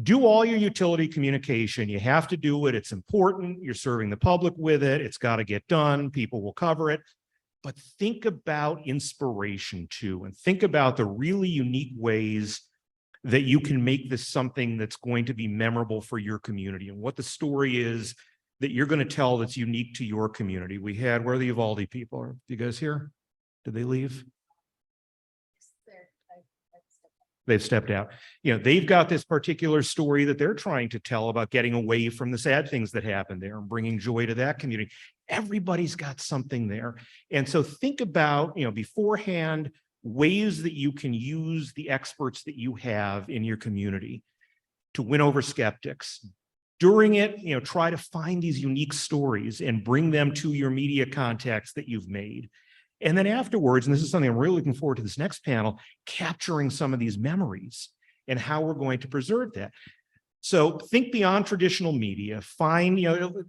Do all your utility communication. You have to do it. It's important. You're serving the public with it. It's got to get done. People will cover it. But think about inspiration too, and think about the really unique ways that you can make this something that's going to be memorable for your community, and what the story is that you're going to tell that's unique to your community. We had, where are the Uvalde people? Are you guys here? Did they leave? They've stepped out. They've got this particular story that they're trying to tell about getting away from the sad things that happened there and bringing joy to that community. Everybody's got something there. And so think about, beforehand, ways that you can use the experts that you have in your community to win over skeptics. During it, try to find these unique stories and bring them to your media contacts that you've made. And then afterwards, and this is something I'm really looking forward to this next panel, capturing some of these memories and how we're going to preserve that. So think beyond traditional media. Find,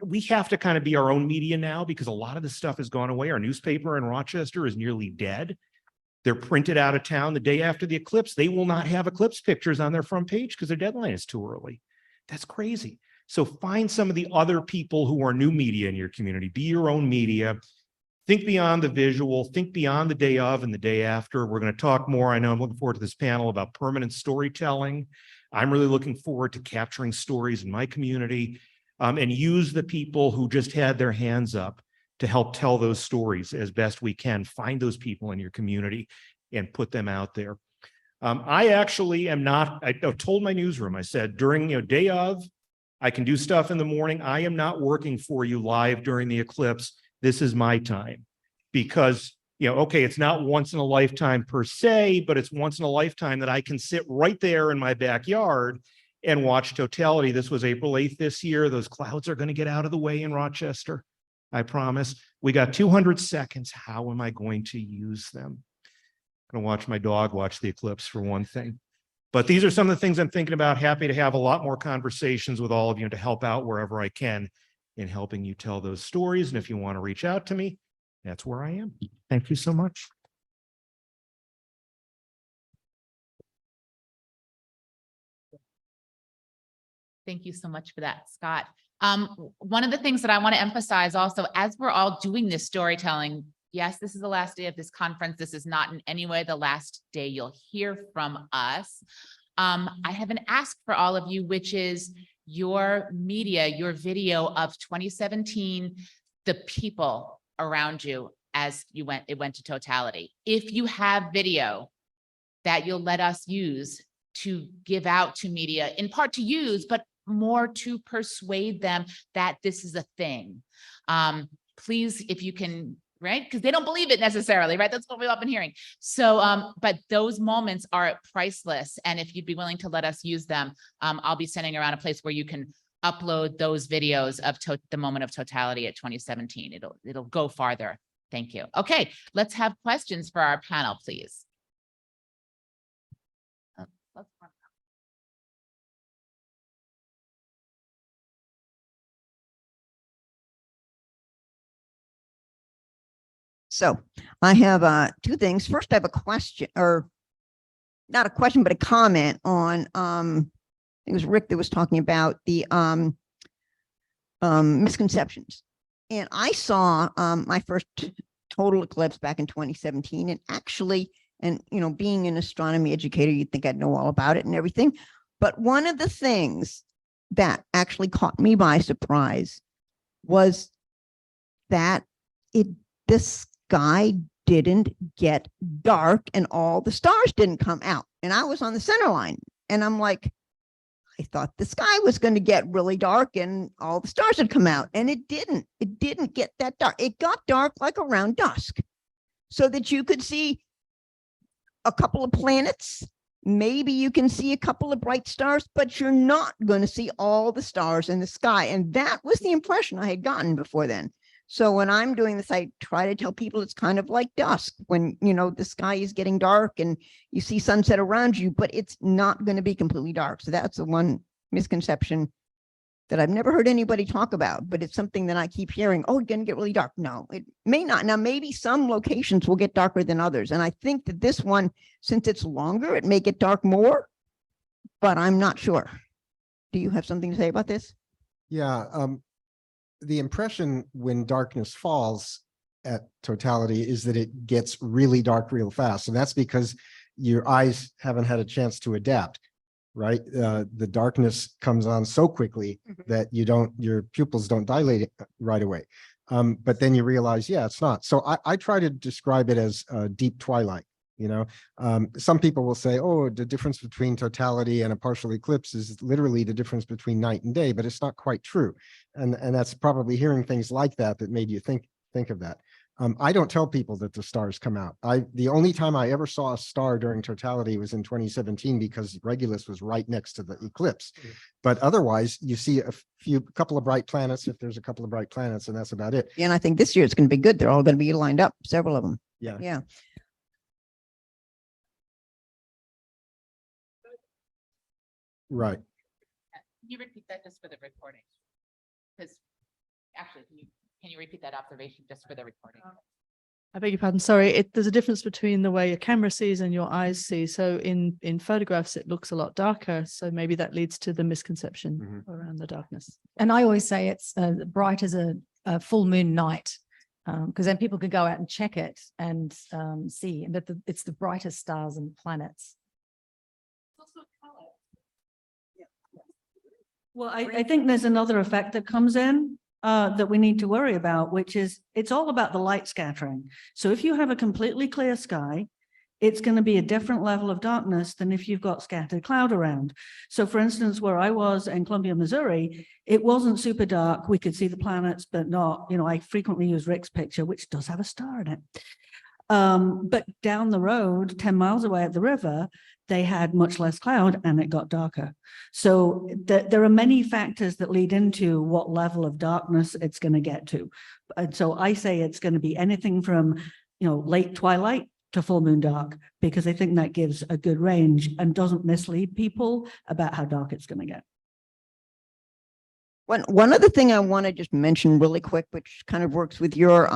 we have to kind of be our own media now because a lot of this stuff has gone away. Our newspaper in Rochester is nearly dead. They're printed out of town the day after the eclipse. They will not have eclipse pictures on their front page because their deadline is too early. That's crazy. So find some of the other people who are new media in your community. Be your own media. Think beyond the visual, think beyond the day of and the day after. We're going to talk more. I know I'm looking forward to this panel about permanent storytelling. I'm really looking forward to capturing stories in my community and use the people who just had their hands up to help tell those stories as best we can. Find those people in your community and put them out there. I actually am not, I told my newsroom, I said during day of, I can do stuff in the morning. I am not working for you live during the eclipse. This is my time because, okay, it's not once in a lifetime per se, but it's once in a lifetime that I can sit right there in my backyard and watch totality. This was April 8th this year. Those clouds are going to get out of the way in Rochester. I promise. We got 200 seconds. How am I going to use them? I'm going to watch my dog watch the eclipse for one thing. But these are some of the things I'm thinking about. Happy to have a lot more conversations with all of you and to help out wherever I can in helping you tell those stories. And if you want to reach out to me, that's where I am. Thank you so much. Thank you so much for that, Scott. One of the things that I want to emphasize also, as we're all doing this storytelling, yes, this is the last day of this conference. This is not in any way the last day you'll hear from us. I have an ask for all of you, which is your media, your video of 2017, the people around you as it went to totality. If you have video that you'll let us use to give out to media, in part to use, but more to persuade them that this is a thing. Please, if you can, right? Because they don't believe it necessarily, right? That's what we've all been hearing. So, but those moments are priceless. And if you'd be willing to let us use them, I'll be sending around a place where you can upload those videos of the moment of totality at 2017. It'll go farther. Thank you. Okay, let's have questions for our panel, please. So I have two things. First, I have a question, or not a question, but a comment on, I think it was Rick that was talking about the misconceptions. And I saw my first total eclipse back in 2017. And actually, And, being an astronomy educator, you'd think I'd know all about it and everything. But one of the things that actually caught me by surprise was that the sky didn't get dark and all the stars didn't come out. And I was on the center line and I'm like, I thought the sky was going to get really dark and all the stars would come out, and it didn't. It didn't get that dark. It got dark like around dusk so that you could see a couple of planets. Maybe you can see a couple of bright stars, but you're not going to see all the stars in the sky. And that was the impression I had gotten before then. So when I'm doing this, I try to tell people it's kind of like dusk when, the sky is getting dark and you see sunset around you, but it's not going to be completely dark. So that's the one misconception that I've never heard anybody talk about, but it's something that I keep hearing. Oh, it's going to get really dark. No, it may not. Now, maybe some locations will get darker than others. And I think that this one, since it's longer, it may get dark more, but I'm not sure. Do you have something to say about this? Yeah, the impression when darkness falls at totality is that it gets really dark real fast. And that's because your eyes haven't had a chance to adapt, right? The darkness comes on so quickly that your pupils don't dilate it right away. But then you realize, yeah, it's not. So I try to describe it as deep twilight. Some people will say, oh, the difference between totality and a partial eclipse is literally the difference between night and day, but it's not quite true. And that's probably hearing things like that made you think of that. I don't tell people that the stars come out. The only time I ever saw a star during totality was in 2017 because Regulus was right next to the eclipse. But otherwise, you see a couple of bright planets, if there's a couple of bright planets, and that's about it. Yeah, and I think this year it's going to be good. They're all going to be lined up, several of them. Yeah. Yeah. Right. Can you repeat that just for the recording? Because actually, can you repeat that observation just for the recording? I beg your pardon. Sorry, there's a difference between the way your camera sees and your eyes see. So in photographs, it looks a lot darker. So maybe that leads to the misconception around the darkness. And I always say it's bright as a full moon night, because then people could go out and check it and see that it's the brightest stars and planets. Well, I think there's another effect that comes in that we need to worry about, which is it's all about the light scattering. So if you have a completely clear sky, it's going to be a different level of darkness than if you've got scattered cloud around. So for instance, where I was in Columbia, Missouri, it wasn't super dark. We could see the planets, but not, I frequently use Rick's picture, which does have a star in it. But down the road, 10 miles away at the river, they had much less cloud and it got darker. So there are many factors that lead into what level of darkness it's going to get to. And so I say it's going to be anything from, late twilight to full moon dark, because I think that gives a good range and doesn't mislead people about how dark it's going to get. One other thing I want to just mention really quick, which kind of works with your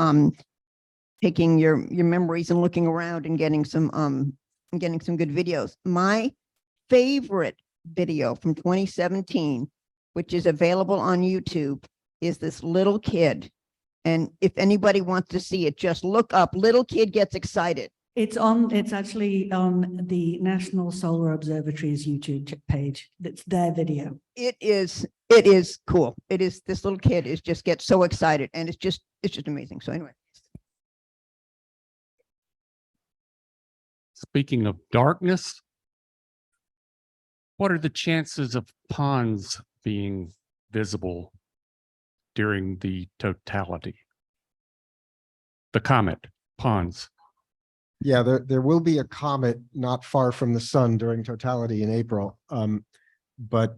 taking your memories and looking around and getting some good videos. My favorite video from 2017, which is available on YouTube, is this little kid. And if anybody wants to see it, just look up "little kid gets excited." It's actually on the National Solar Observatory's YouTube page. That's their video. It is cool. It is, this little kid gets so excited, and it's just amazing. So anyway. Speaking of darkness, what are the chances of ponds being visible during the totality? The comet, ponds. Yeah, there will be a comet not far from the sun during totality in April. But,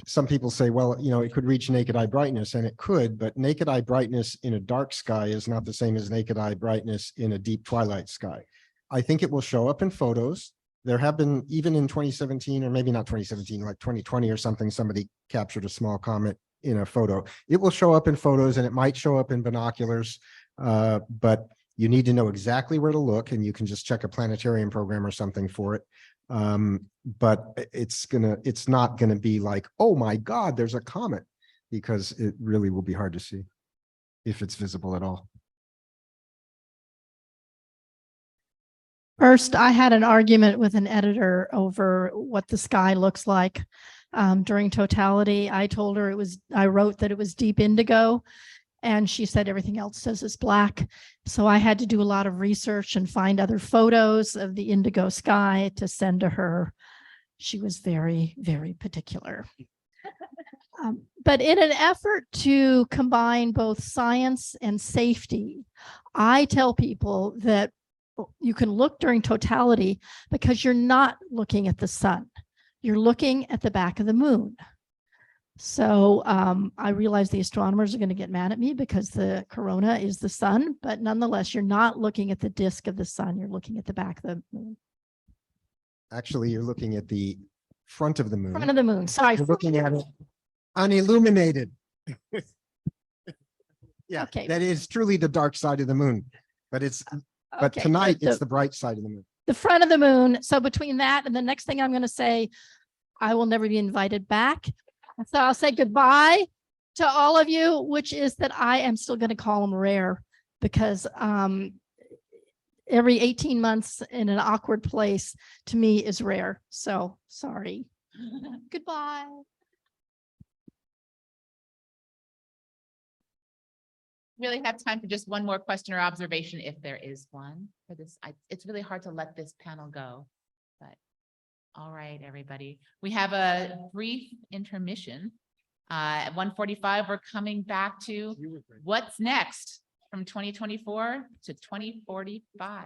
some people say, well, it could reach naked eye brightness, and it could, but naked eye brightness in a dark sky is not the same as naked eye brightness in a deep twilight sky. I think it will show up in photos. There have been, even in 2017, or maybe not 2017, like 2020 or something, somebody captured a small comet in a photo. It will show up in photos, and it might show up in binoculars, but you need to know exactly where to look, and you can just check a planetarium program or something for it. But it's not gonna be like, oh my God, there's a comet, because it really will be hard to see if it's visible at all. First, I had an argument with an editor over what the sky looks like during totality. I told her I wrote that it was deep indigo, and she said everything else says it's black. So I had to do a lot of research and find other photos of the indigo sky to send to her. She was very, very particular. But in an effort to combine both science and safety, I tell people that you can look during totality because you're not looking at the sun. You're looking at the back of the moon. So I realize the astronomers are going to get mad at me because the corona is the sun, but nonetheless, you're not looking at the disk of the sun. You're looking at the back of the moon. Actually, you're looking at the front of the moon. Front of the moon. Sorry. You're looking at it unilluminated. Yeah, Okay. that is truly the dark side of the moon, but Okay, tonight but it's the bright side of the moon. the front of the moon. So between that and the next thing I'm going to say, I will never be invited back. So I'll say goodbye to all of you, which is that I am still going to call them rare because every 18 months in an awkward place to me is rare. So sorry. Goodbye. Really have time for just one more question or observation if there is one for this. It's really hard to let this panel go, but all right, everybody. We have a brief intermission. At 1:45, we're coming back to what's next from 2024 to 2045.